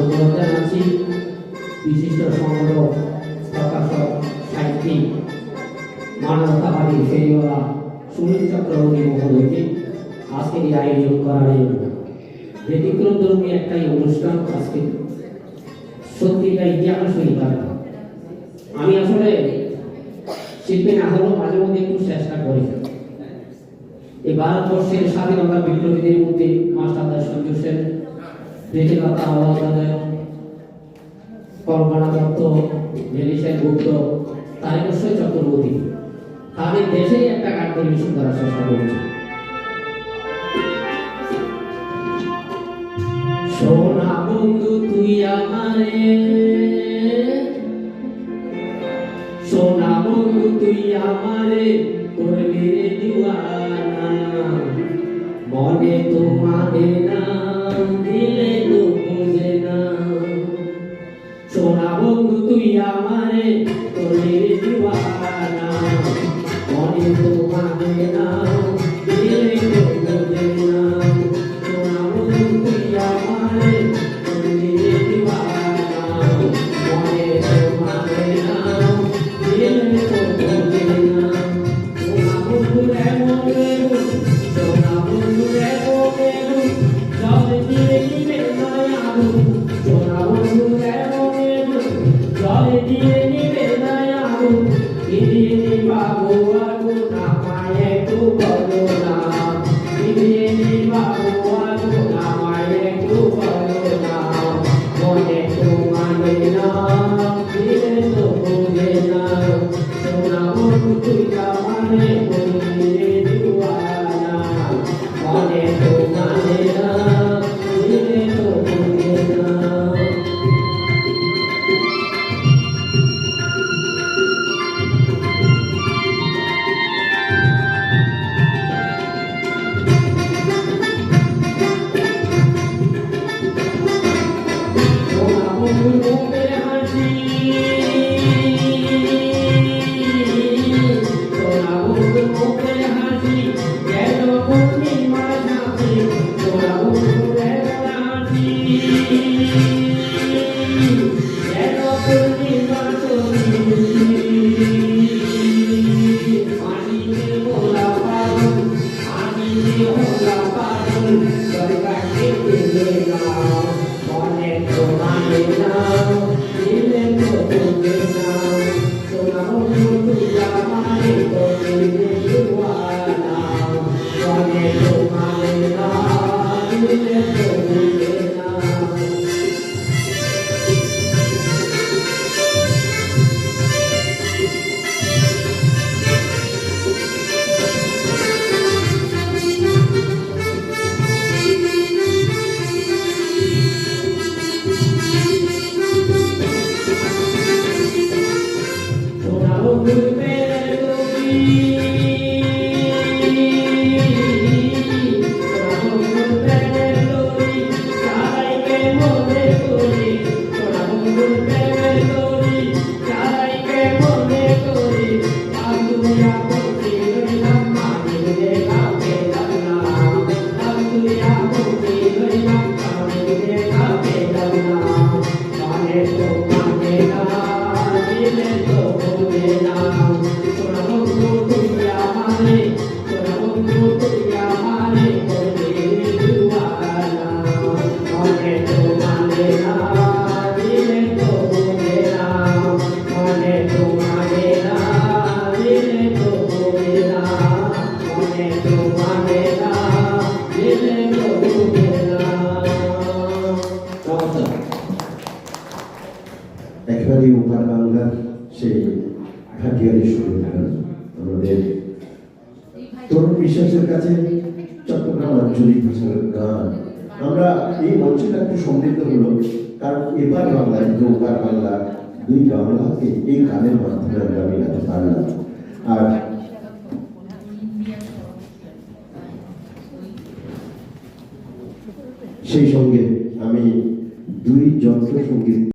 ধন্যবাদ জানাচ্ছি বিশিষ্ট সংগঠক, প্রকাশক, সাহিত্যিক, মানবতাবাদী ফেরিওয়ালা সুনীল চক্রবর্তী মহোদয়কে আজকের এই আয়োজন করার জন্য। ব্যতিক্রমধর্মী একটাই অনুষ্ঠান আজকে, সত্যিকার ইতিহাসই তার। আমি আসলে শিল্পী না হলেও মাঝে মধ্যে একটু চেষ্টা করি। এই ভারতবর্ষের স্বাধীনতা বিপ্লবীদের মধ্যে মাস্টারদা সঞ্জু সেন, বেঁচেলতা আওয়াজদার, কল্পনা দত্ত, মেলিসেন গুপ্ত, তারেকেশ্বর চক্রবর্তী, তাদের দেশেই একটা গান পরিবেশন করার চেষ্টা করছি। সোনা বন্ধু তুই আমারে, সোনা বন্ধু তুই আমারে করবি রে দিওয়ানা, মনে তো মানে না দিলে তো বোঝে না। সোনা বন্ধু তুই আমারে করবি রে দিওয়ানা, মনে তো মানে না দিলে তো বোঝে না। সোনা বন্ধু তুই আমারে করবি রে দিওয়ানা, মনে তো মানে না দিলে তো বোঝে না। সোনা বন্ধু রে মনে সোনা বন্ধু রে মনে জল দিয়ে নিবে দয়ালু, সোনা বন্ধু রে মনে জল দিয়ে নিবে দয়ালু, ফিরিয়ে নিবাবো আগু না মায়ে একটু বলো না, ফিরিয়ে নিবাবো আগু না মায়ে একটু বলো না, মনে তো মানে না দিলে তো বোঝে না। সোনা বন্ধু তুই আমারে করবি রে দিওয়ানা, মনে তো মানে না দিলে তো বোঝে না। সোনা বন্ধু মুখের হাসি, সোনা বন্ধু মুখের হাসি যেন পূর্ণিমার সাথে, সোনা বন্ধুর এমন হাসি যেন পূর্ণিমার ছবি। হাসিতে ভোলা পাগল, হাসিতে ভোলা পাগল, সরকারকে দিলে না, মনে তো মানে না দিলে তো বোঝে না। সোনা বন্ধু তুই আমারে করবি রে দিওয়ানা, মনে তো মানে না দিলে তো বোঝে না। সোনা বন্ধুর প্রেমের ছবি, সোনা বন্ধুর প্রেমের ছবি সবাইকে মনে করি, সোনা বন্ধুর প্রেমের ছবি সবাইকে মনে করি। আব্দুলিয়া বলছি রইলাম মানি রে কাউকে জানা, আব্দুলিয়া বলছি রইলাম মানি রে কাউকে জানা, মনে তো মানে না দিলে তো বোঝে না। সোনা বন্ধু তুই আমারে, সোনা বন্ধু তুই আমারে করবি রে দিওয়ানা, মনে তো মানে না দিলে তো বোঝে না, মনে তো মানে না দিলে তো বোঝে না, মনে তো মানে না দিলে তো বোঝে না। নমস্কার। একেবারেই উপহার বাংলার সেই ভাটিয়ারি শুরু গান আমাদের তরুণ বিশ্বাসের কাছে চট্টগ্রাম আঞ্চলিক ভাষার গান। আমরা এই মঞ্চটা একটু সমৃদ্ধ হলো কারণ এবার বাংলায় ওপার বাংলা দুই বাংলাকে এই গানের মাধ্যমে আমরা মেলাতে পারলাম। আর সেই সঙ্গে আমি দুই যন্ত্র সঙ্গীত